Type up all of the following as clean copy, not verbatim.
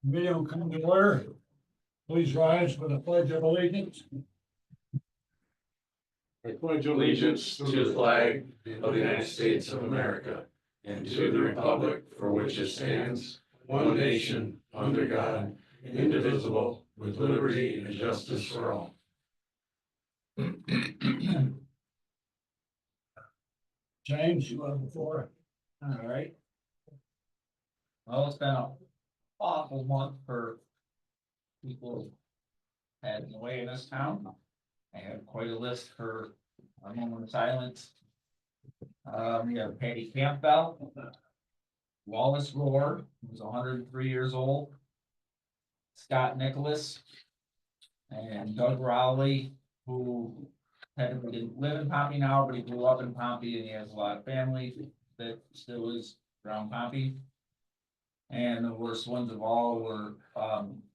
Video come to order. Please rise for the pledge of allegiance. I pledge allegiance to the flag of the United States of America and to the republic for which it stands, one nation, under God, indivisible, with liberty and justice for all. James, you have the floor. All right. Well, it's been an awful month for people heading away in this town. I have quite a list for our moment of silence. We have Patty Campbell, Wallace Roar, who's 103 years old, Scott Nicholas, and Doug Rowley, who technically didn't live in Pompey now, but he grew up in Pompey and he has a lot of family that still is around Pompey. And the worst ones of all were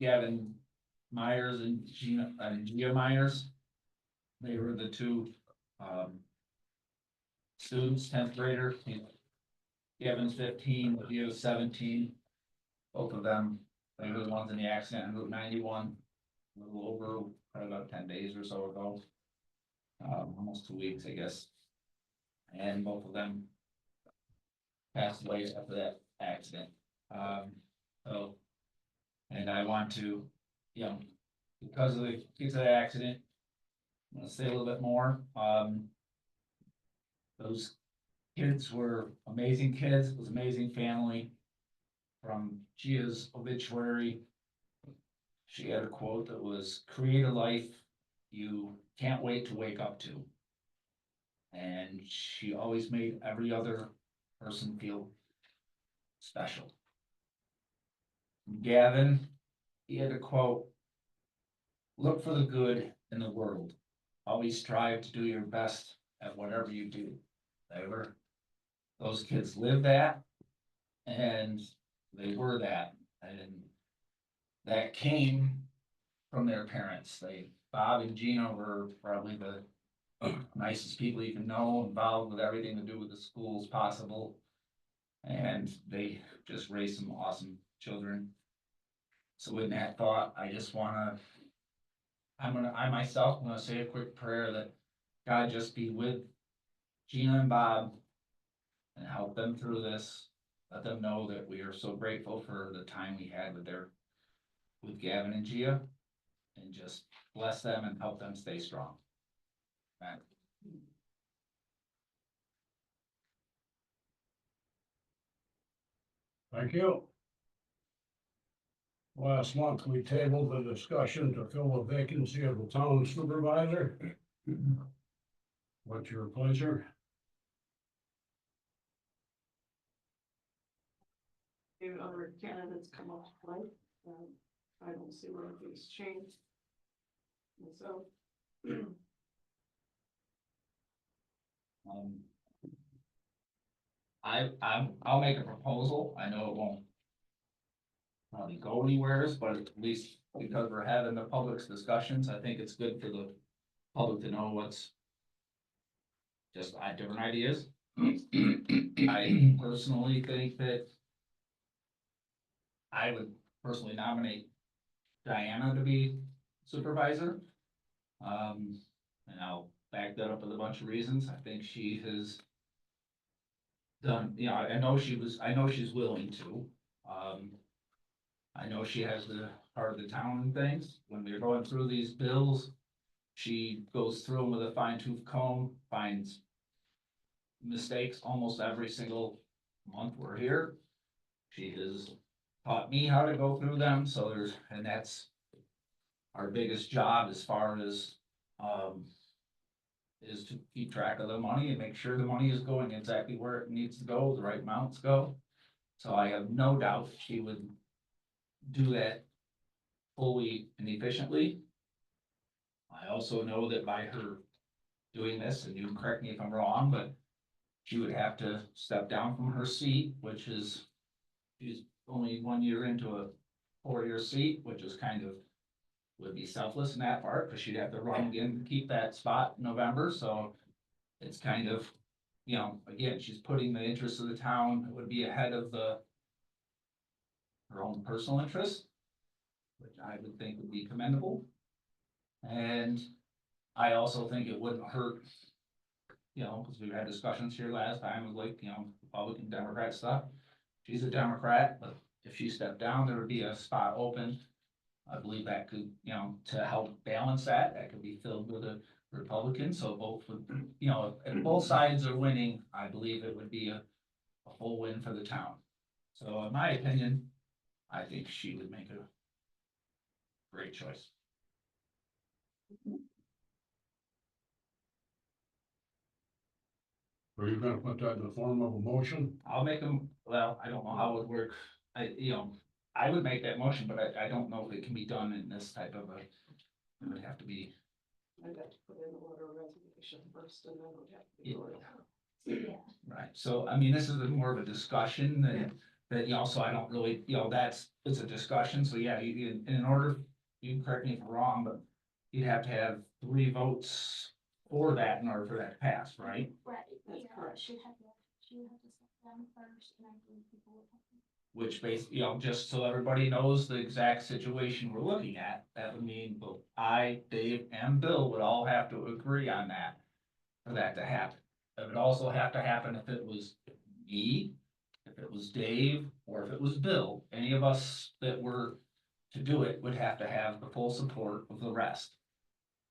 Gavin Myers and Gia Myers. They were the two students, 10th grader. Gavin's 15, Gia's 17. Both of them, they were the ones in the accident on Route 91, a little over, probably about 10 days or so ago. Almost 2 weeks, I guess. And both of them passed away after that accident. And I want to, because of the accident, I'm gonna say a little bit more. Those kids were amazing kids. It was amazing family. From Gia's obituary, she had a quote that was, "Create a life you can't wait to wake up to." And she always made every other person feel special. Gavin, he had a quote, "Look for the good in the world. Always strive to do your best at whatever you do." Those kids lived that, and they were that, and that came from their parents. Bob and Gina were probably the nicest people you can know, involved with everything to do with the schools possible. And they just raised some awesome children. So with that thought, I myself, I'm gonna say a quick prayer that God just be with Gina and Bob and help them through this. Let them know that we are so grateful for the time we had with Gavin and Gia, and just bless them and help them stay strong. Amen. Thank you. Last month, we tabled the discussion to fill the vacancy of the town supervisor. What's your pleasure? Maybe other candidates come up to play, I don't see where things changed. And so, I'll make a proposal. I know it won't probably go anywhere, but at least because we're having the public's discussions, I think it's good for the public to know what's just different ideas. I personally think that I would personally nominate Diana to be supervisor. And I'll back that up with a bunch of reasons. I think she has done, I know she's willing to. I know she has the heart of the town and things. When we're going through these bills, she goes through them with a fine tooth comb, finds mistakes almost every single month we're here. She has taught me how to go through them, and that's our biggest job as far as, is to keep track of the money and make sure the money is going exactly where it needs to go, the right amounts go. So I have no doubt she would do that fully and efficiently. I also know that by her doing this, and you can correct me if I'm wrong, but she would have to step down from her seat, which is, she's only 1 year into a 4-year seat, which is would be selfless in that part, because she'd have to run again to keep that spot in November, so it's again, she's putting the interests of the town, it would be ahead of her own personal interests. which I would think would be commendable. And I also think it wouldn't hurt, you know, because we had discussions here last time, with like, you know, Republican, Democrat stuff. She's a Democrat, but if she stepped down, there would be a spot open. I believe that could, you know, to help balance that, that could be filled with a Republican, so both would, you know, if both sides are winning, I believe it would be a full win for the town. So in my opinion, I think she would make a great choice. Are you gonna put that in the form of a motion? I'll make them, well, I don't know how it would work. You know, I would make that motion, but I don't know if it can be done in this type of a, it would have to be. I'd have to put in a letter of resignation first and then it would have to be Yeah. voted out. Right, so I mean, this is more of a discussion that, you know, so I don't really, you know, it's a discussion, so yeah, in order, you can correct me if I'm wrong, but you'd have to have 3 votes for that in order for that to pass, right? Right, That's yeah, correct. she would have to step down first, and I believe people would have to. Which basically, you know, just so everybody knows the exact situation we're looking at, that would mean both I, Dave, and Bill would all have to agree on that for that to happen. It would also have to happen if it was me, if it was Dave, or if it was Bill. Any of us that were to do it would have to have the full support of the rest.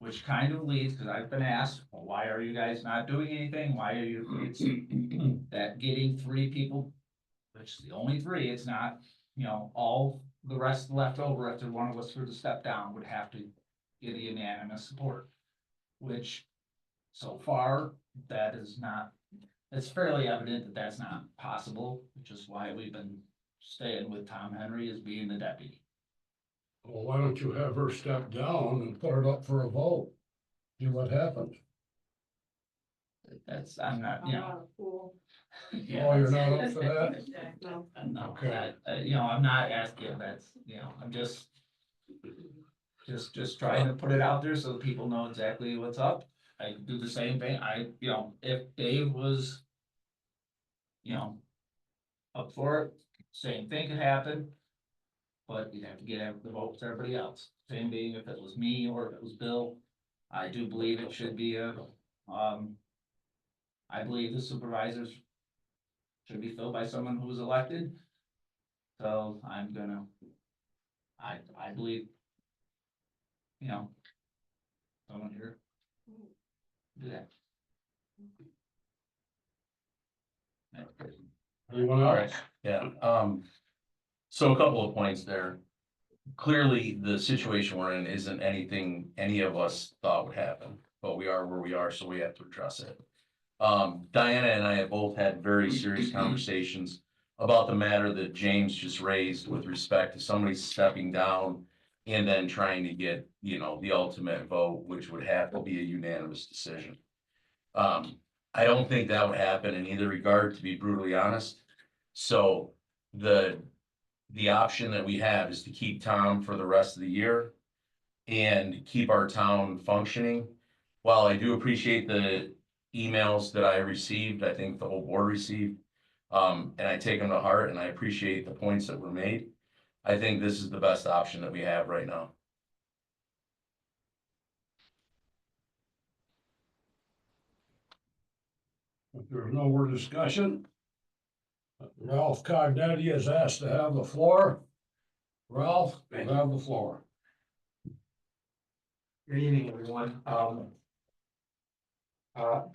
Which kind of leads, because I've been asked, well, why are you guys not doing anything? Why are you, it's that getting 3 people, which is the only 3, it's not, you know, all the rest left over after one of us were to step down would have to get a unanimous support. Which, so far, that is not, it's fairly evident that that's not possible, which is why we've been staying with Tom Henry as being the deputy. Well, why don't you have her step down and put it up for a vote? See what happens. That's, I'm not, I'm you know. not a fool. Yeah, Oh, you're not up for that? No. no, Okay. you know, I'm not asking, that's, you know, I'm just trying to put it out there so that people know exactly what's up. I could do the same thing, you know, if Dave was, you know, up for it, same thing could happen. But you'd have to get the votes of everybody else, same being if it was me or if it was Bill. I do believe it should be I believe the supervisors should be filled by someone who was elected. So I'm gonna, I believe, you know, someone here do that. Anyone All else? right, yeah, so a couple of points there. Clearly, the situation we're in isn't anything any of us thought would happen, but we are where we are, so we have to address it. Diana and I have both had very serious conversations about the matter that James just raised with respect to somebody stepping down and then trying to get, you know, the ultimate vote, which would have to be a unanimous decision. I don't think that would happen in either regard, to be brutally honest. So the option that we have is to keep Tom for the rest of the year and keep our town functioning. While I do appreciate the emails that I received, I think the whole board received, and I take them to heart and I appreciate the points that were made. I think this is the best option that we have right now. If there's no more discussion, Ralph Cognetti is asked to have the floor. Ralph, you have the floor. Good evening, everyone.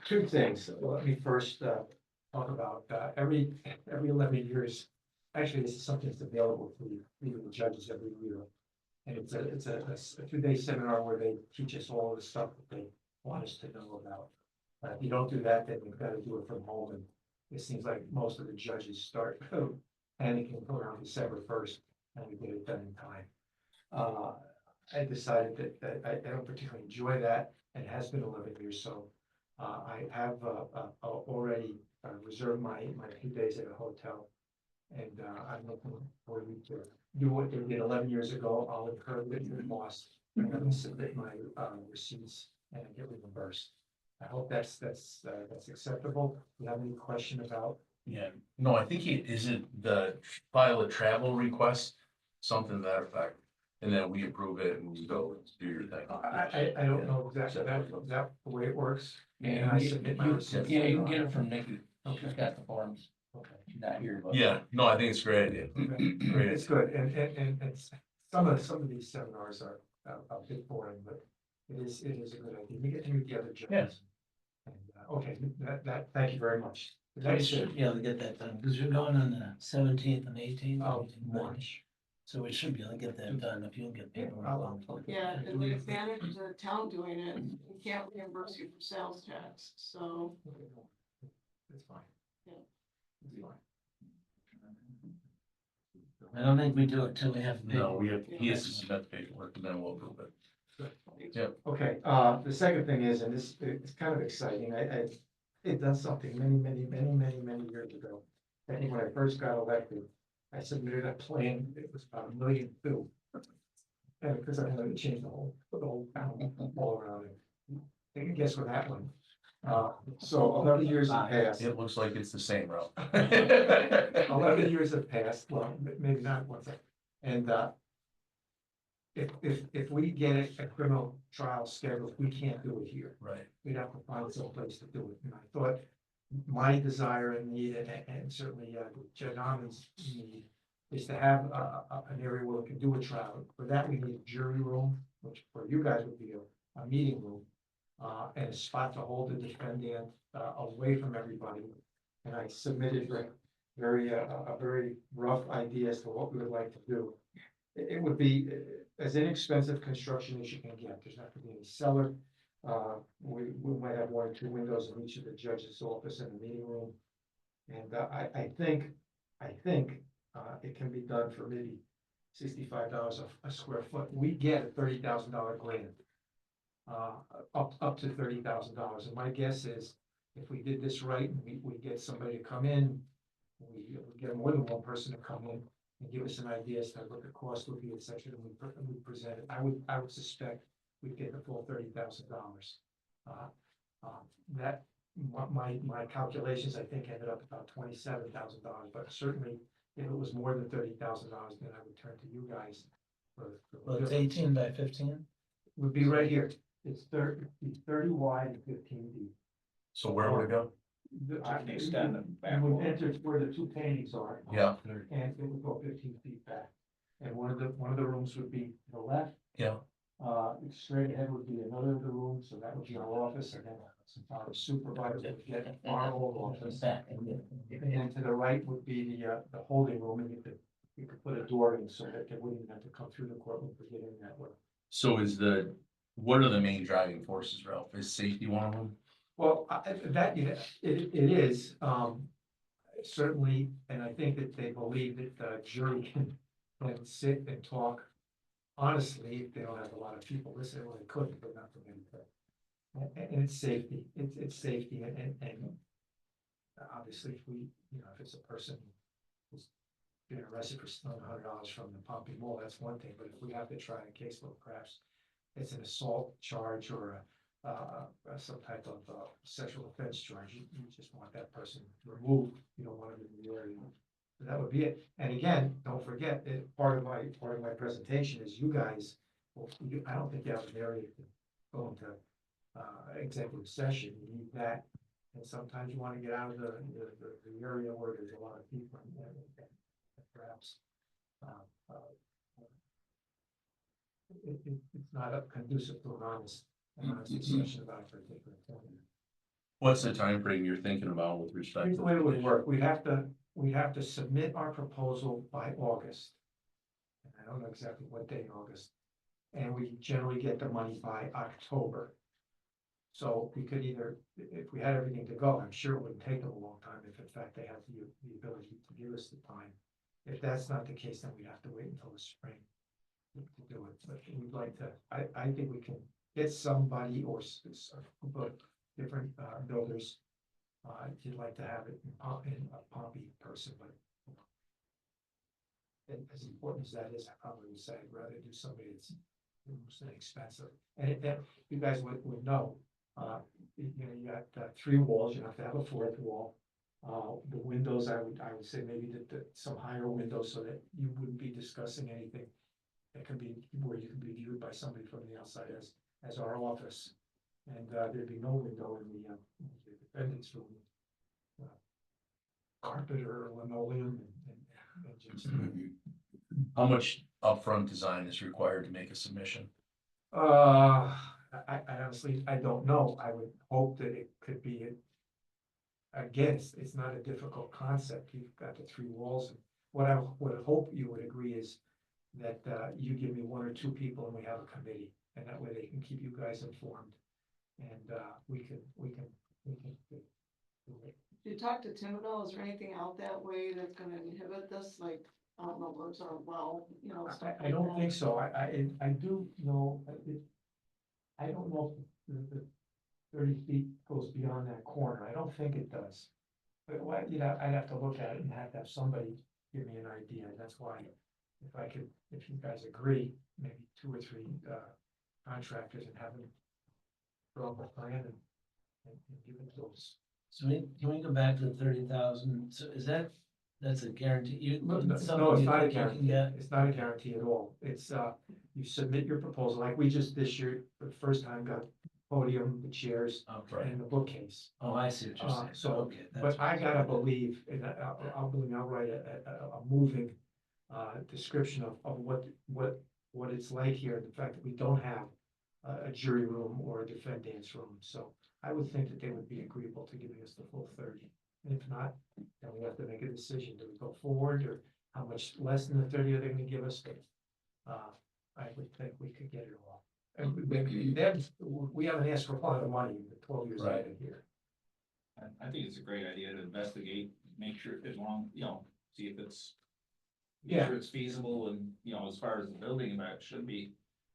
2 things. Let me first talk about every 11 years. Actually, this is something that's available for the judges every year. And it's a 2-day seminar where they teach us all the stuff that they want us to know about. If you don't do that, then you've got to do it from home. And it seems like most of the judges start panicking around December 1st, and we get it done in time. I decided that I don't particularly enjoy that, and it has been 11 years, so I have already reserved my 2 days at a hotel. And I'm looking for you to do what they did 11 years ago. I'll incur written loss, and I'm gonna submit my receipts and get reimbursed. I hope that's acceptable. Do you have any question about? Yeah, no, I think is it the file a travel request, something to that effect. and then we approve it and you go do your thing. I don't know exactly, is that the way it works? And I submit my receipts. Yeah, you can get it from Nikki. Okay. She's got the forms. Okay. She's not here, but. Yeah, no, I think it's a great idea. Okay. Great. It's good, and it's, some of these seminars are a bit boring, but it is a good idea, you get to meet the other judges. Yes. And, okay, thank you very much. The We next, should be able to get that done, because you're going on the 17th and 18th. oh, March. So we should be able to get that done if you'll get paperwork. on it. Yeah, and the advantage of the town doing it, we can't reimburse you for sales tax, so. It's fine. Yeah. It's fine. I don't think we do it till we have. No, we have, paperwork. he has to submit the paperwork and then we'll approve it. Okay, the second thing is, and this, it's kind of exciting, it done something many years ago. I think when I first got elected, I submitted a plan, it was about $1.2 million. And because I wanted to change the whole town all around it. And guess what that one? So 11 years have passed. It looks like it's the same route. 11 years have passed, well, maybe not one second, and, if we get a criminal trial scheduled, we can't do it here. Right. We'd have to find some place to do it, and I thought my desire and need, and certainly, Judge Almond's need, is to have an area where we can do a trial. For that, we need a jury room, which for you guys would be a meeting room, and a spot to hold the defendant, away from everybody. And I submitted a very rough idea as to what we would like to do. It would be as inexpensive construction as you can get. There's not gonna be any cellar. We might have 1 or 2 windows in each of the judge's office and the meeting room. And I think it can be done for maybe $65 a square foot. We get a $30,000 grant. Up to $30,000. And my guess is if we did this right and we get somebody to come in, we get more than one person to come in and give us an idea as to what the cost would be, et cetera, and we present it. I would suspect we'd get the full $30,000. That, my calculations, I think, ended up about $27,000, but certainly if it was more than $30,000, then I would turn to you guys. Well, it's 18 by 15. Would be right here. It's 30 wide and 15 deep. So where would it go? can extend it back You would over. enter where the 2 paintings are. Yeah. And it would go 15 feet back. And one of the rooms would be to the left. Yeah. Straight ahead would be another of the rooms, so that would be our office, and then our supervisor would get our old office. And then to the right would be the holding room, and you could put a door in so that they wouldn't even have to come through the courtroom to get in that way. So what are the main driving forces, Ralph? Is safety one of them? Well, it is, certainly, and I think that they believe that the jury can sit and talk honestly, if they don't have a lot of people listening, well, they could, but not for many. And it's safety, it's safety, and obviously, if it's a person who's been arrested for stealing $100 from the Pompey Mall, that's one thing, but if we have to try a case where perhaps it's an assault charge or some type of sexual offense charge, you just want that person removed, you don't want them in the area. So that would be it. And again, don't forget, part of my presentation is you guys, I don't think you have an area to go into executive session, you need that. And sometimes you want to get out of the area where there's a lot of people and perhaps it's not conducive to an honest discussion about a particular point. What's the time frame you're thinking about with respect Here's to? the way it would work. We'd have to submit our proposal by August. And I don't know exactly what day in August. And we generally get the money by October. So we could either, if we had everything to go, I'm sure it wouldn't take them a long time if in fact they have the ability to give us the time. If that's not the case, then we'd have to wait until the spring to do it. But we'd like to, I think we can get somebody or a group of different builders. If you'd like to have it in a Pompey person, but and as important as that is, I probably would say I'd rather do somebody that's most inexpensive. And you guys would know, you got 3 walls, you have to have a 4th wall. The windows, I would say maybe some higher windows so that you wouldn't be discussing anything that can be, where you can be viewed by somebody from the outside as our office. And, there'd be no window in the defendant's room. Carpet or linoleum and just. How much upfront design is required to make a submission? I honestly, I don't know. I would hope that it could be. Again, it's not a difficult concept. You've got the three walls. What I would hope you would agree is that, you give me one or two people and we have a committee, and that way they can keep you guys informed. And, we can. You talked to Tim at all? Is there anything out that way that's gonna inhibit this, like, I don't know, roads are well, you know, stuff I like don't that? think so. I do know, I don't know if the 30 feet goes beyond that corner. I don't think it does. But what, I'd have to look at it and have to have somebody give me an idea. That's why, if you guys agree, maybe 2 or 3 contractors and have them draw up a plan and give it to us. So can we go back to the 30,000? So that's a guarantee? No, it's not a guarantee. It's not a guarantee at all. It's, you submit your proposal, like we just this year, for the first time, got podium, the chairs, Okay. and the bookcase. Oh, I see what you're saying. So, Okay. that's but I what- gotta believe, and I'll write a moving description of what it's like here, the fact that we don't have a jury room or a defendant's room. So I would think that they would be agreeable to giving us the full 30. And if not, then we have to make a decision. Do we go forward, or how much less than the 30 are they gonna give us? I would think we could get it all. And we haven't asked for a lot of money in the 12 years I've been here. I think it's a great idea to investigate, make sure it's wrong, see if it's. Make Yeah. sure it's feasible and, as far as the building, it should be.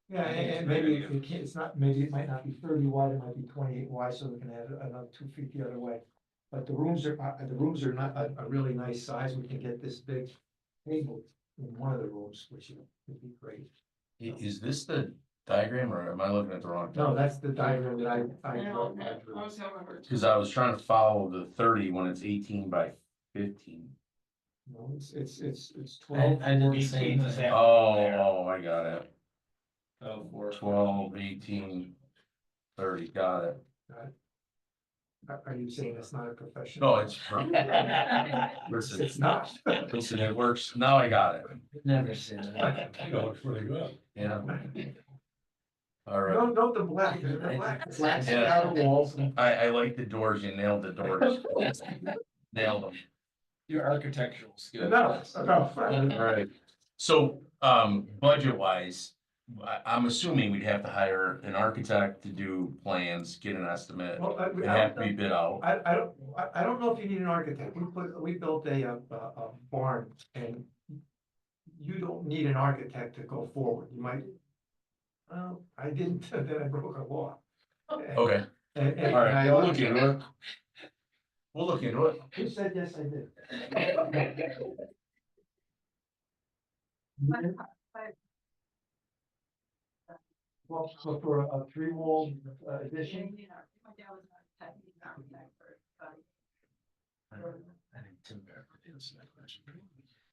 Yeah, I think it's and a great maybe idea. if it can't, it's not, maybe it might not be 30 wide, it might be 28 wide, so we can add another 2 feet the other way. But the rooms are not a really nice size. We can get this big table in one of the rooms, which would be great. Is this the diagram or am I looking at the wrong? No, that's the diagram that I I drew. was having her. Cause I was trying to follow the 30 when it's 18 by 15. No, it's 12. I didn't say 18 is anything. that- Oh, I got it. So for 12, 18, 30, got it. Are you saying it's not a professional? No, it's, listen, It's not. listen, it works. Now I got it. Never say that. I think it looks pretty good. Yeah. All right. No, the black, black Yeah. out of walls. I like the doors. You nailed the doors. Nailed them. your architectural skills. No. All right. So, budget wise, I'm assuming we'd have to hire an architect to do plans, get an estimate. Well, It'd have to be bid out. I don't know if you need an architect. We built a barn, and you don't need an architect to go forward. You might. Well, I didn't, then I broke a law. Okay, And all right, I we'll look into it. We'll look into it. Who said yes, I did? Well, so for a 3-wall addition, My dad was not a technical architect I think Tim Bear could answer that question.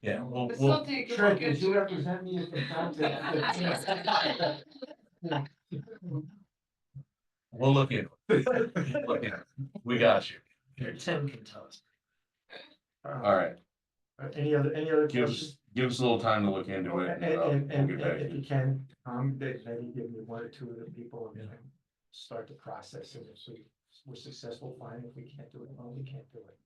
Yeah, It's we'll, something you can Trent, look did you into. represent me as the contact? we'll look into it. Look into it. We got you. Tim can tell us. All right, Any other give questions? us a little time to look into it. And We'll get back to if you. you can, maybe give me 1 or 2 of the people and then start the process. And if we're successful, fine. If we can't do it, well, we can't do it.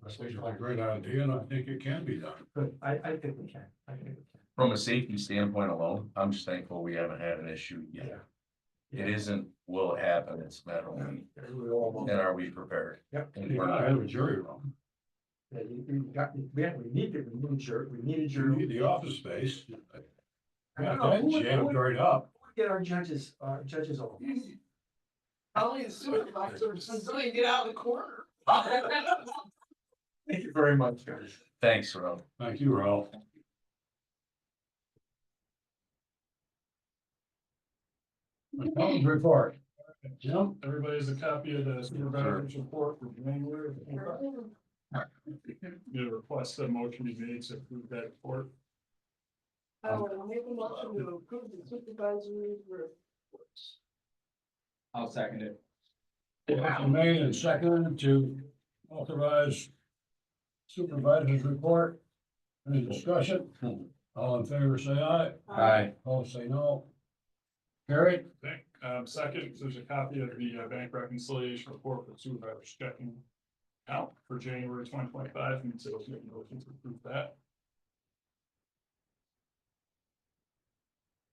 I think it's a great idea and I think it can be done. But I think we can. I think we can. From a safety standpoint alone, I'm just thankful we haven't had an issue yet. Yeah. It isn't, will it happen? It's a matter of when. We're all- And are we prepared? Yep. And You we're gotta not. have a jury room. Yeah, we need a jury. We need a You jury. need the office space. I don't Yeah, know, that who would- jammed right up. Get our judges off. Probably the supervisor, so you get out of the corner. Thank you very much, guys. Thanks, Ralph. Thank you, Ralph. Collins report. Jim, everybody has a copy of the supervisor's report for January. Need a request that a motion be made to approve that report. I will make a motion to approve the supervisory reports. I'll second it. Motion made and seconded to authorize supervisor's report. Any discussion? All in favor, say aye. Aye. Opposed, say no. Carried. Second, there's a copy of the bank reconciliation report for the supervisor's checking account for January 2025, and so make a motion to approve that.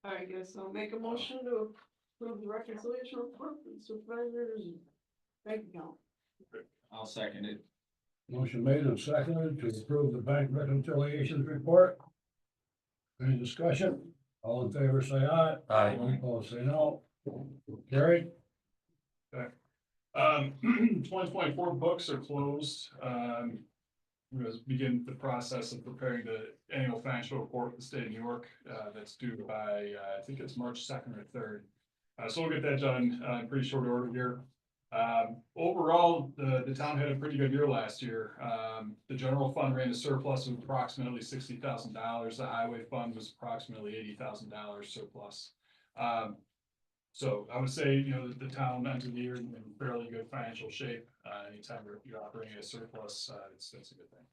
I guess I'll make a motion to approve the reconciliation report for the supervisors bank account. I'll second it. Motion made and seconded to approve the bank reconciliations report. Any discussion? All in favor, say aye. Aye. Opposed, say no. Carried. 2024 books are closed. We're gonna begin the process of preparing the annual financial report for the state of New York. That's due by, I think it's March 2nd or 3rd. So we'll get that done in pretty short order here. Overall, the town had a pretty good year last year. The general fund ran a surplus of approximately $60,000. The highway fund was approximately $80,000 surplus. So I would say, you know, the town entered the year in fairly good financial shape. Anytime you're operating at a surplus, that's a good thing.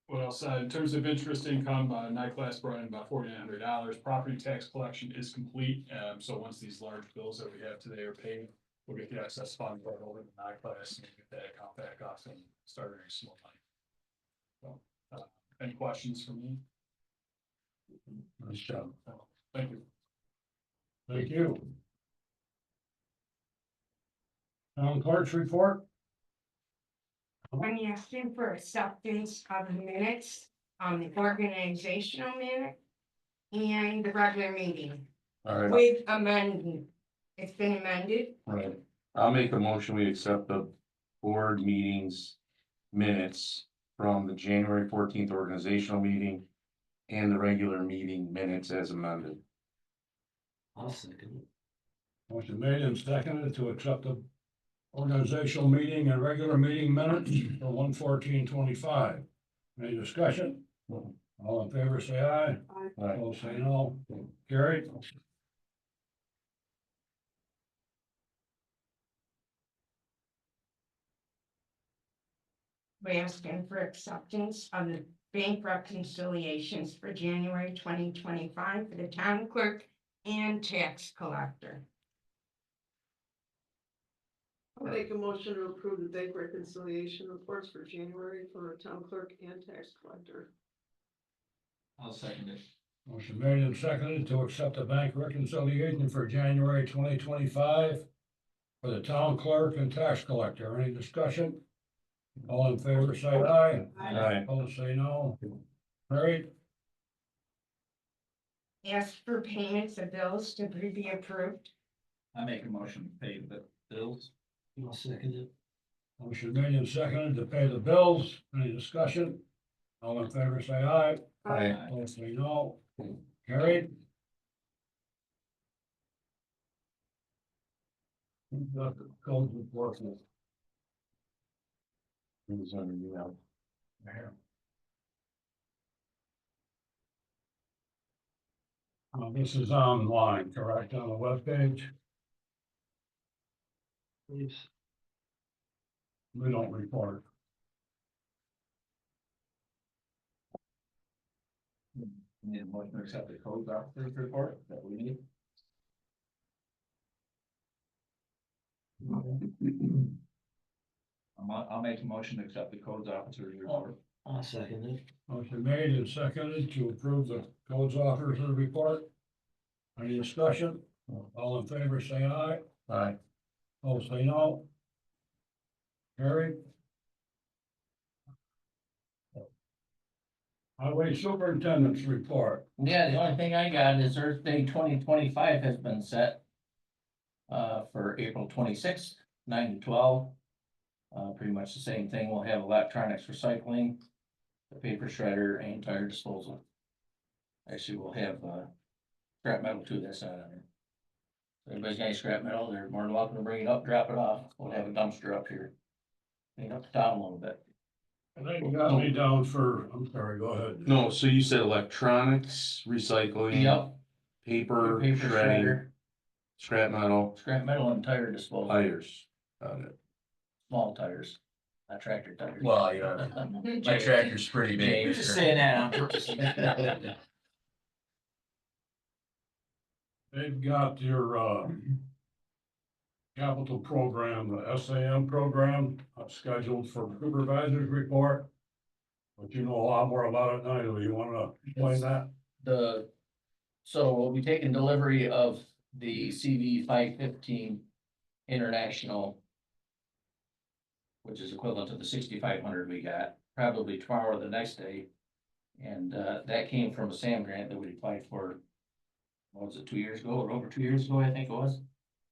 What else? In terms of interest income, NICLAS brought in about $4,900. Property tax collection is complete. So once these large bills that we have today are paid, we'll get the excess fund brought over to NICLAS and get that account back off and start earning some more money. So, any questions for me? Nice job. Thank you. Thank you. Town clerk's report. I'm asking for acceptance of the minutes on the organizational minute and the regular meeting All right, with amendment. It's been amended. right. I'll make a motion, we accept the board meetings minutes from the January 14th organizational meeting and the regular meeting minutes as amended. I'll second it. Motion made and seconded to accept the organizational meeting and regular meeting minutes for 1/14/25. Any discussion? All in favor, say aye. Aye. Opposed, say no. Carried. We're asking for acceptance of the bank reconciliations for January 2025 for the town clerk and tax collector. I'll make a motion to approve the bank reconciliation reports for January for town clerk and tax collector. I'll second it. Motion made and seconded to accept the bank reconciliation for January 2025 for the town clerk and tax collector. Any discussion? All in favor, say aye. Aye. Opposed, say no. Carried. Ask for payments of bills to be approved. I make a motion to pay the bills. I'll second it. Motion made and seconded to pay the bills. Any discussion? All in favor, say aye. Aye. Opposed, say no. Carried. Code enforcement. Who's on the email? This is online, correct, on the webpage? Please. We don't report. Need a motion to accept the code officer's report that we need. I'll make a motion to accept the codes officer's report. I'll second it. Motion made and seconded to approve the codes officer's report. Any discussion? All in favor, say aye. Aye. Opposed, say no. Carried. Highway superintendent's report. Yeah, the only thing I got is Earth Day 2025 has been set. For April 26th, 9 to 12. Pretty much the same thing. We'll have electronics recycling, the paper shredder and tire disposal. Actually, we'll have, scrap metal too, that's not on there. If anybody's got any scrap metal, they're more than welcome to bring it up, drop it off. We'll have a dumpster up here. Clean up the town a little bit. And then you got me down for, I'm sorry, go ahead. No, so you said electronics, recycling. Yep. Paper, Paper shredding, shredder, scrap metal, scrap metal and tire disposal, tires. Got it. small tires, not tractor tires. Well, yeah, my tractor's pretty big. You're just saying that on purpose. They've got your, capital program, the SAM program, scheduled for supervisor's report. But you know a lot more about it than I do. You wanna explain that? So we'll be taking delivery of the CV 515 International, which is equivalent to the 6,500 we got, probably tomorrow or the next day. And that came from a SAM grant that we applied for, what was it, 2 years ago, or over 2 years ago, I think it was,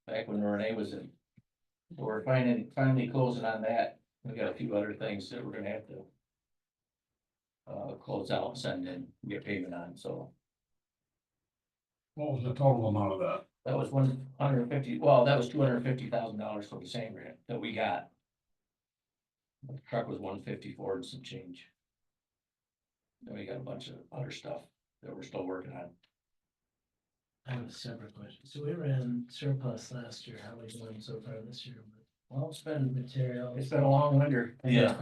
back when Renee was in. So we're finally closing on that. We got a few other things that we're gonna have to close out and send in, get payment on, so. What was the total amount of that? That was 150, well, that was $250,000 for the same grant that we got. The truck was 154 and some change. Then we got a bunch of other stuff that we're still working on. I have a separate question. So we ran surplus last year. How are we doing so far this year? Well, it's been Materials. a long winter. Yeah.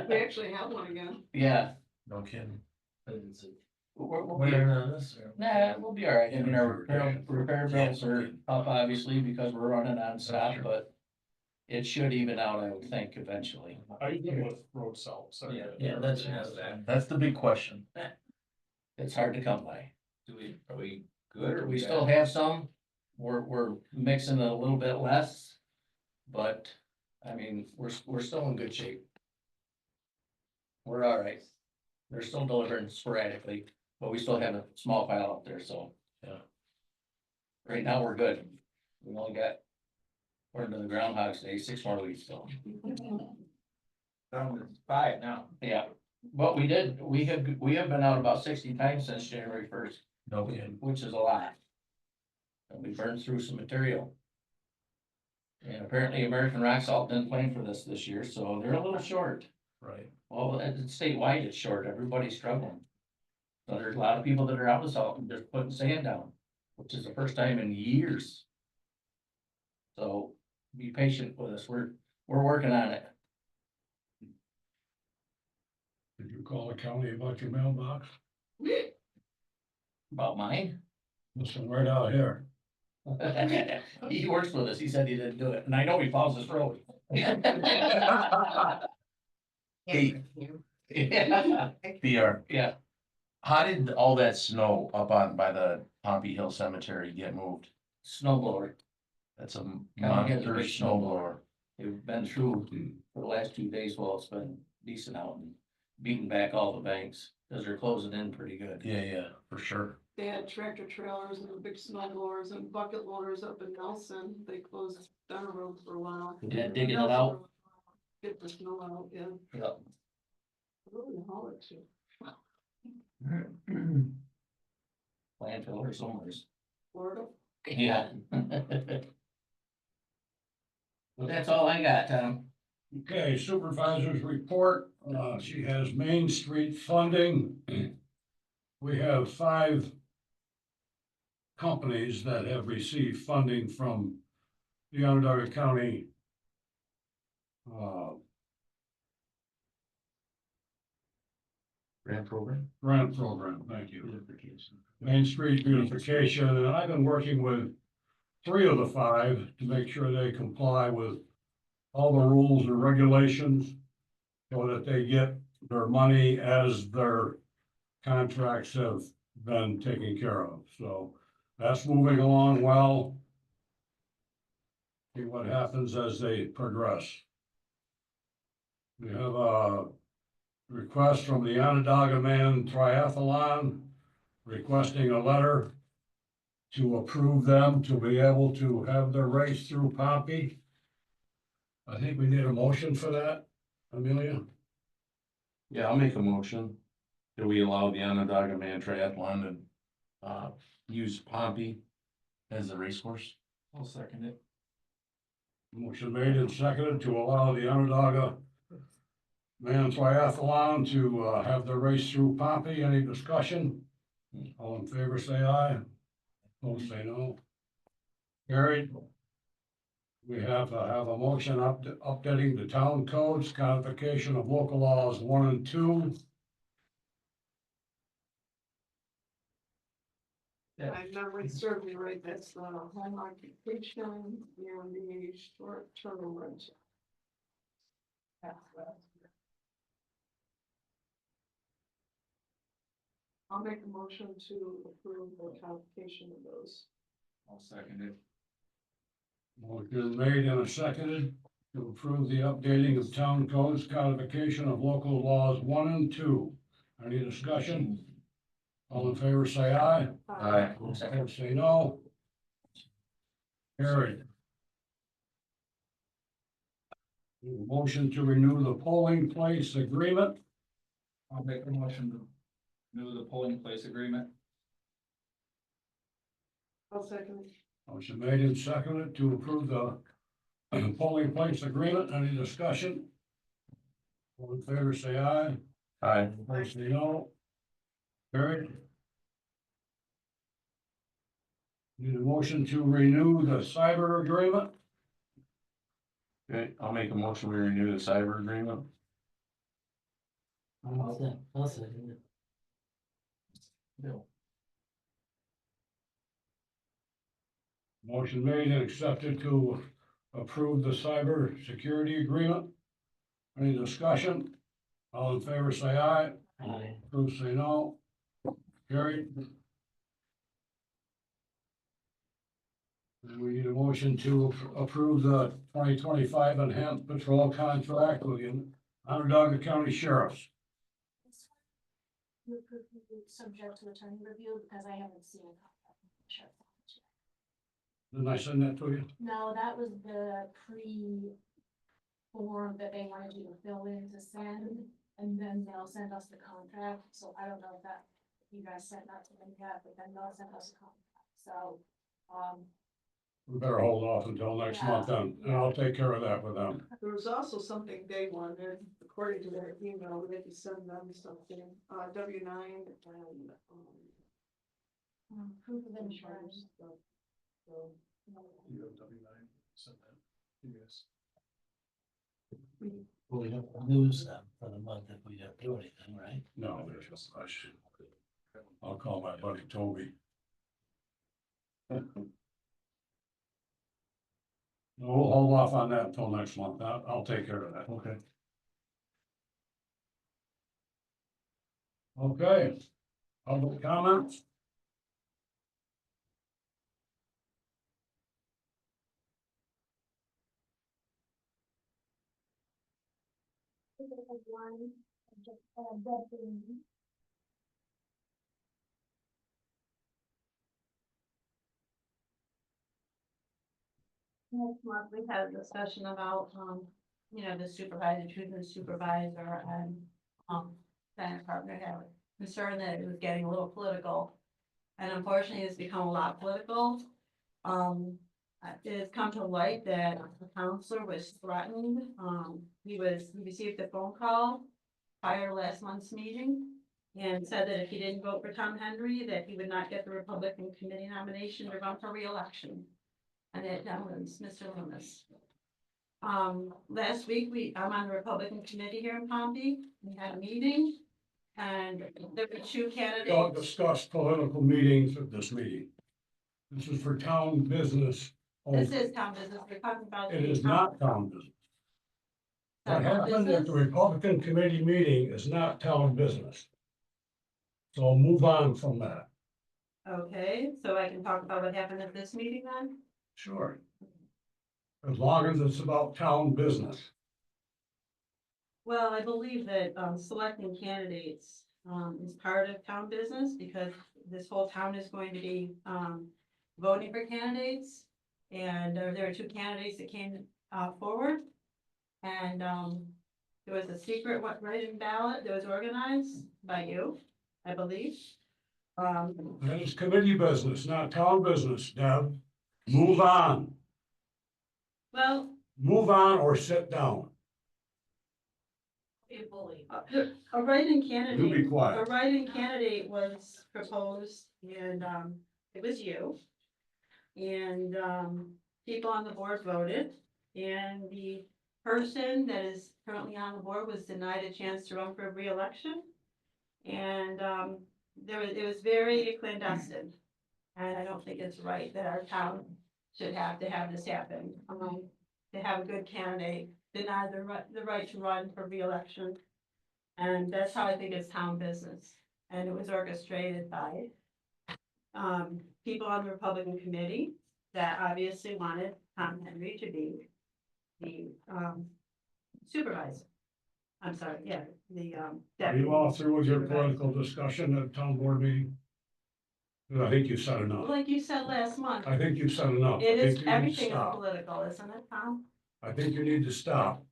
We actually have one again. Yeah, No kidding. But is it we'll be, wearing on us or? nah, we'll be all right. I mean, our repair bills are up obviously because we're running nonstop, but it should even out, I would think, eventually. How you doing with road salt? Sorry. Yeah, that's that. That's the big question. It's hard to come by. Are we good or We still have some, we're mixing a little bit less, but, I mean, we're still in good shape. We're all right. They're still delivering sporadically, but we still have a small pile up there, so. Yeah. Right now, we're good. We only got, we're into the Groundhog's Day, 6 more weeks, so, Down to 5 now. yeah. But we have been out about 60 times since January 1st. No kidding. Which is a lot. And we burned through some material. And apparently American Rock Salt didn't plan for this year, so they're a little short. Right. Well, statewide it's short, everybody's struggling. So there's a lot of people that are out of salt and just putting sand down, which is the first time in years. So be patient with us, we're working on it. Did you call the county about your mailbox? About mine? Listen, right out here. He works with us, he said he didn't do it, and I know he follows this road. Hey. Yeah. BR, Yeah, how did all that snow up on by the Pompey Hill Cemetery get moved? snow blower. That's a County has a monster big snow snow blower. They've been through for the last 2 days, well, it's been decent out and beating back all the banks, cause they're closing in pretty good. Yeah, for sure. They had tractor trailers and big snow blowers and bucket loaders up in Nelson. They closed down the road for a while. Yeah, digging it out. Get the snow out, yeah. Yep. Really haul it too. Landfill or somewhere. Florida. Yeah. Well, that's all I got, Tom. Okay, supervisor's report, she has Main Street funding. We have 5 companies that have received funding from the Onondaga County. Grant program? Grant program, thank you. Main Street beautification, and I've been working with 3 of the 5 to make sure they comply with all the rules and regulations so that they get their money as their contracts have been taken care of. So that's moving along well. See what happens as they progress. We have a request from the Onondaga Man Triathlon requesting a letter to approve them to be able to have their race through Pompey. I think we need a motion for that, Amelia. Yeah, I'll make a motion. Do we allow the Onondaga Man Triathlon to, use Pompey as a racehorse? I'll second it. Motion made and seconded to allow the Onondaga Men's Triathlon to have the race through Pompey. Any discussion? All in favor, say aye. Opposed, say no. Carried. We have a motion updating the town codes, codification of local laws 1 and 2. Yeah. My memory serves me right, that's the home occupation and the short-term rental. That's that. I'll make a motion to approve the codification of those. I'll second it. Motion made and seconded to approve the updating of town codes, codification of local laws 1 and 2. Any discussion? All in favor, say aye. Opposed, say no. Carried. Motion to renew the polling place agreement. I'll make a motion to renew the polling place agreement. I'll second. Motion made and seconded to approve the polling place agreement. Any discussion? All in favor, say aye. Aye. Opposed, say no. Carried. Need a motion to renew the cyber agreement. Okay, I'll make a motion, we renew the cyber agreement. I'll second it. Bill. Motion made and accepted to approve the cyber security agreement. Any discussion? All in favor, say aye. Aye. Opposed, say no. Carried. And we need a motion to approve the 2025 enhanced patrol contract with the Onondaga County Sheriffs. This one, you approve it subject to attorney review because I haven't seen a contract from the sheriff's office yet. Didn't I send that to you? No, that was the form that they wanted you to fill in to send, and then they'll send us the contract, so I don't know if you guys sent that to them yet, but then they'll send us a contract, so, We better hold off until next month then, and I'll take care of that with them. There was also something they wanted, according to their email, we had to send them something, W-9 and, proof of insurance. So, You have W-9, send that. Yes. Well, we don't lose them for the month if we don't do anything, right? No, there's no question. I'll call my buddy Toby. We'll hold off on that until next month. I'll take care of that. Okay. Okay. Public comments? One, just, bedroom. Next month, we had a discussion about, the supervisor, choosing the supervisor and, Senate partner had a concern that it was getting a little political. And unfortunately, it's become a lot political. It has come to light that the counselor was threatened. He received a phone call prior to last month's meeting and said that if he didn't vote for Tom Henry, that he would not get the Republican committee nomination to run for re-election. And that was Mr. Loomis. Last week, I'm on the Republican committee here in Pompey. We had a meeting and there were two Don't candidates. discuss political meetings at this meeting. This is for town business. This is town business. We're talking about. It is not town business. What Town happened at the business? Republican committee meeting is not town business. So move on from that. Okay, so I can talk about what happened at this meeting then? Sure. As long as it's about town business. Well, I believe that, selecting candidates, is part of town business because this whole town is going to be, voting for candidates. And there were two candidates that came, forward. And, there was a secret write-in ballot that was organized by you, I believe. That is committee business, not town business, Deb. Move on. Well, Move on or sit down. A bully. A write-in You be candidate, a quiet. write-in candidate was proposed and, it was you. And, people on the board voted and the person that is currently on the board was denied a chance to run for re-election. And, it was very clandestine. And I don't think it's right that our town should have to have this happen. To have a good candidate denied the right to run for re-election. And that's how I think it's town business. And it was orchestrated by people on the Republican committee that obviously wanted Tom Henry to be the supervisor. I'm sorry, yeah, the Are deputy. you all through with your supervisor. political discussion at town board meeting? 'Cause I think you said enough. Like you said last month, I think you said enough. I it think is, you need to everything is stop. political, isn't it, Tom? I think you need to stop.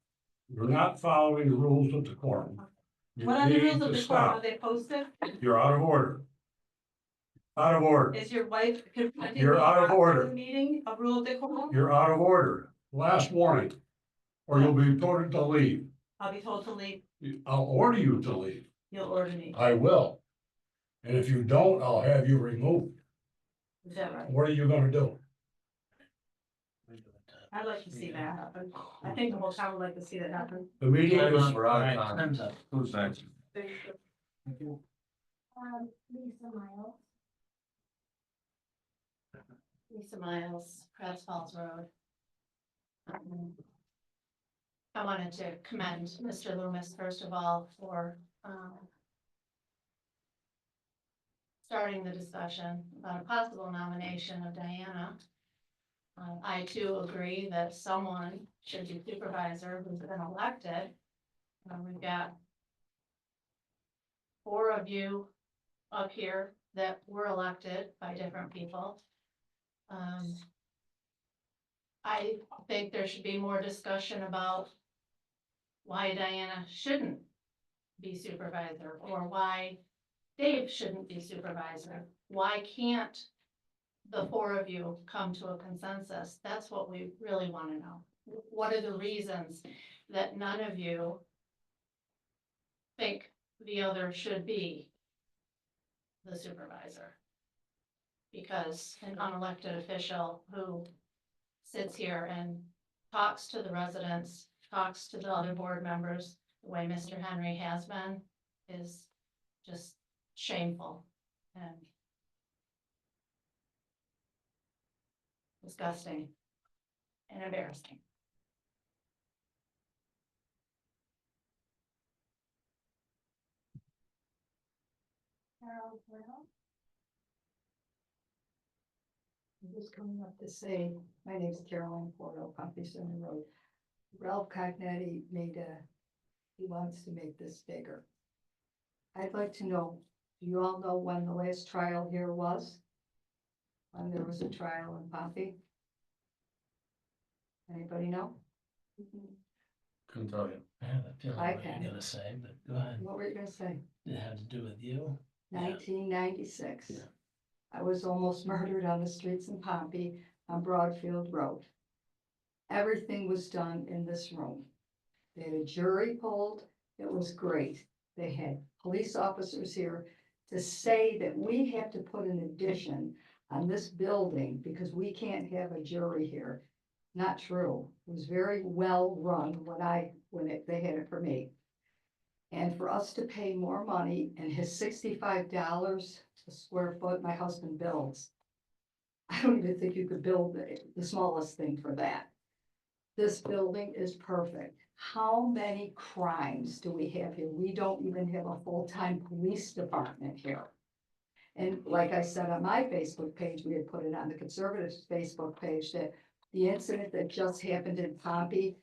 You're not following the rules of decorum. You What are the need rules to of the stop. court? Are they posted? You're out of order. Out of order. Is your wife confronting You're me out of after order. the meeting, a rule of decorum? You're out of order. Last warning. Or you'll be told to leave. I'll be told to leave, I'll order you to leave. you'll order me, I will. And if you don't, I'll have you removed. is that right? What are you gonna do? I'd like to see that happen. I think the whole town would like to see that happen. The meeting Time is, up. All right, time's up. Who's next? Lisa Miles. Lisa Miles, Krebs Falls Road. I wanted to commend Mr. Loomis, first of all, for, starting the discussion about a possible nomination of Diana. I too agree that someone should be supervisor who's been elected. We've got 4 of you up here that were elected by different people. I think there should be more discussion about why Diana shouldn't be supervisor, or why Dave shouldn't be supervisor. Why can't the 4 of you come to a consensus? That's what we really want to know. What are the reasons that none of you think the other should be the supervisor? Because an unelected official who sits here and talks to the residents, talks to the other board members, the way Mr. Henry has been, is just shameful and disgusting and embarrassing. I'm just coming up to say, my name's Caroline Porto, Pompey Center Road. Ralph Cognetti he wants to make this bigger. I'd like to know, do you all know when the last trial here was? When there was a trial in Pompey? Anybody know? Couldn't tell you. I have a feeling I what can. you're gonna say, but go ahead. What were you gonna say? Did it have to do with you? Yeah. 1996. Yeah. I was almost murdered on the streets in Pompey on Broadfield Road. Everything was done in this room. They had a jury polled. It was great. They had police officers here to say that we have to put an addition on this building because we can't have a jury here. Not true. It was very well run they had it for me. And for us to pay more money and his $65 a square foot my husband builds. I don't even think you could build the smallest thing for that. This building is perfect. How many crimes do we have here? We don't even have a full-time police department here. And like I said on my Facebook page, we had put it on the conservatives' Facebook page, that the incident that just happened in Pompey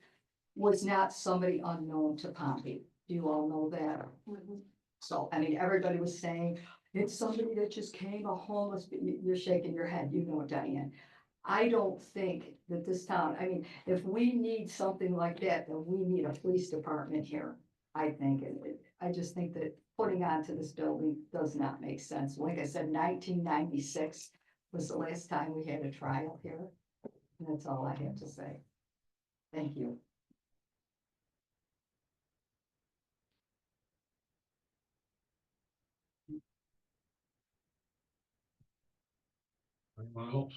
was not somebody unknown to Pompey. Do you all know that? So, I mean, everybody was saying, it's somebody that just came, a homeless, you're shaking your head, you know, Diane. I don't think that this town, I mean, if we need something like that, then we need a police department here. I think, I just think that putting onto this building does not make sense. Like I said, 1996 was the last time we had a trial here. And that's all I have to say. Thank you. Anyone else?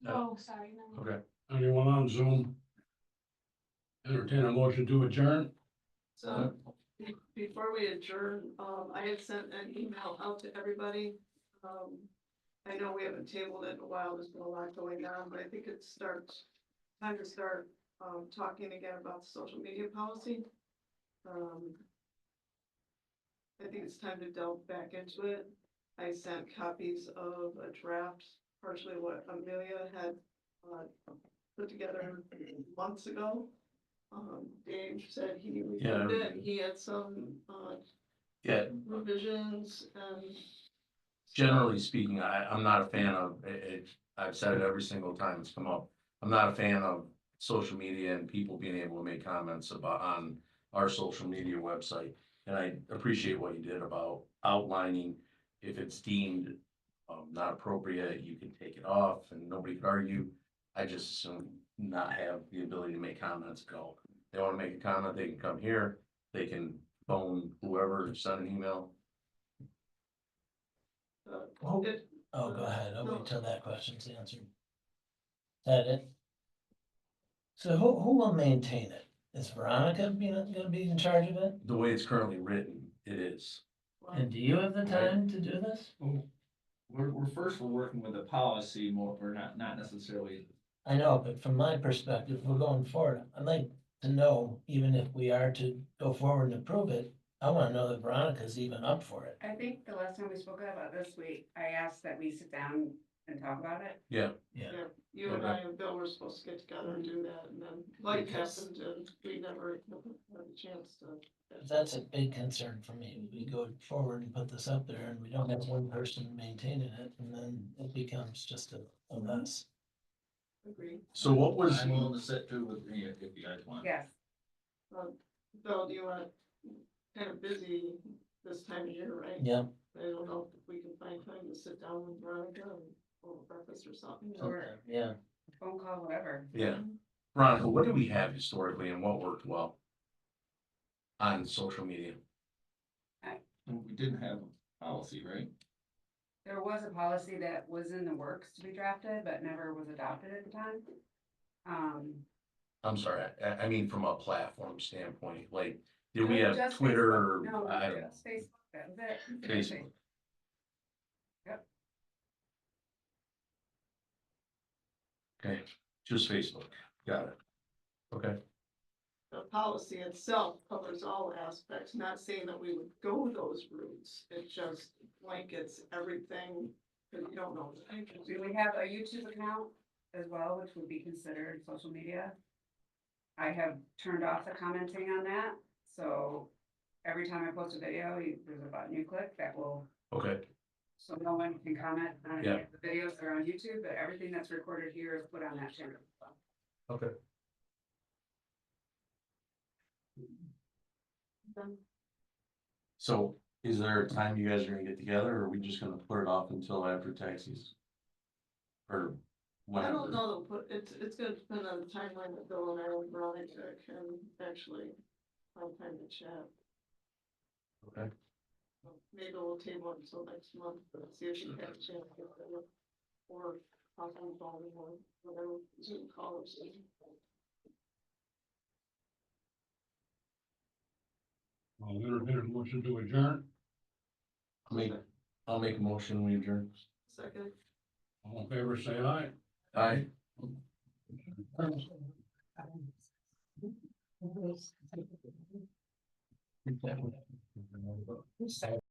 Oh, sorry. no. Okay. Anyone on Zoom? Entertain a motion to adjourn? So, before we adjourn, I had sent an email out to everybody. I know we haven't tabled it in a while, there's been a lot going on, but I think it starts, time to start, talking again about the social media policy. I think it's time to delve back into it. I sent copies of a draft, partially what Amelia had, put together months ago. Dave said he reviewed it, he had some, Yeah, revisions and. generally speaking, I'm not a fan of it. I've said it every single time it's come up. I'm not a fan of social media and people being able to make comments about on our social media website. And I appreciate what you did about outlining if it's deemed not appropriate, you can take it off and nobody could argue. I just assume not have the ability to make comments at all. They wanna make a comment, they can come here, they can phone whoever, send an email. Oh, It- oh, go ahead, I'll No. wait till that question's answered. Is that it? So who will maintain it? Is Veronica gonna be in charge of it? The way it's currently written, it is. And do you have the time to do this? We're working with a policy more, we're not necessarily. I know, but from my perspective, we're going forward, I'd like to know, even if we are to go forward and approve it, I wanna know that Veronica's even up for it. I think the last time we spoke about this, I asked that we sit down and talk about it. Yeah, Yeah. Yeah, you and I and Bill were supposed to get together and do that, and then life Because- happened and we never had a chance to. That's a big concern for me. We go forward and put this up there and we don't have one person maintaining it and then it becomes just a mess. Agree. so what was, I'm willing to sit through with me if you guys want. Yes, Bill, do you want, kind of busy this time of year, right? Yeah, I don't know if we can find time to sit down with Veronica and over breakfast or something. Sure. yeah. phone call, whatever. yeah, Veronica, what do we have historically and what worked well? On social media? We didn't have a policy, right? There was a policy that was in the works to be drafted, but never was adopted at the time. I'm sorry, I mean, from a platform standpoint, like, did we No, have just Twitter Facebook. or, No, I don't know, just Facebook, that was it. Facebook? Yep. Okay, just Facebook, got it. Okay, The policy itself covers all aspects, not saying that we would go those routes, it just blankets everything, because you don't know. We have a YouTube account as well, which would be considered social media. I have turned off the commenting on that, so every time I post a video, there's a button you click that will, okay, so no one can comment on any Yeah. of the videos that are on YouTube, but everything that's recorded here is put on that channel. okay. So is there a time you guys are gonna get together or are we just gonna put it off until after taxes? Or I don't whenever? know, but it's gonna depend on the timeline that Bill and I and Veronica can actually find time to chat. Okay, Maybe we'll table it until next month, but see if she has a chance to get there. Or talk on the phone or whatever, Zoom call or something. I'll entertain a motion to adjourn. I'll make a motion, we adjourn. Second. All in favor, say aye. Aye.